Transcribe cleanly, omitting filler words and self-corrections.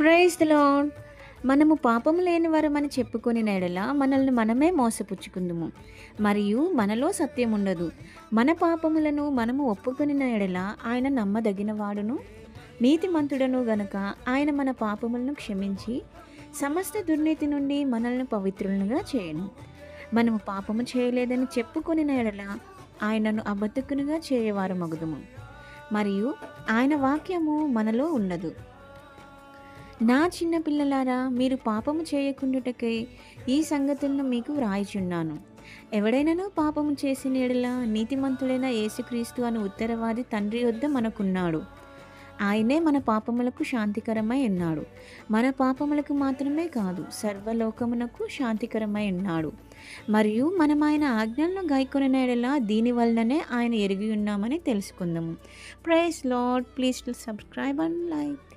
Praise the lord. మనము పాపము లేని వారమని చెప్పుకొనిన ఎడల మనల్ని మనమే మోసపుచ్చుకుందుము. మరియు మనలో సత్యముండదు. మన పాపములను మనము ఒప్పుకొనిన ఎడల ఆయన నమ్మదగినవాడును, నీతిమంతుడను గనుక ఆయన మన పాపములను క్షమించి సమస్త దుర్నీతి నుండి మనల్ని పవిత్రులుగా చేయను. మనము పాపము చేయలేదని చెప్పుకొనిన ఎడల ఆయనను అబద్ధకునిగా చేయవారమగుదుము. మరియు ఆయన వాక్యము మనలో ఉండదు. నా చిన్న పిల్లలారా, మీరు పాపము చేయకుండుటకై ఈ సంగతులను మీకు వ్రాయుచున్నాను. ఎవడైనను పాపము చేసిన యెడల నీతిమంతుడైన యేసుక్రీస్తు అను ఉత్తరవాది తండ్రి యొద్ద మనకున్నాడు. ఆయనే మన పాపములకు శాంతికరమై ఉన్నాడు. మన పాపములకు మాత్రమే కాదు, సర్వలోకమునకు శాంతికరమై ఉన్నాడు. మరియు మనం ఆయన ఆజ్ఞలను గైకొనిన యెడల దీని వలననే ఆయన ఎరిగి ఉన్నామని తెలుసుకుందాము. Praise Lord. Please to subscribe and like.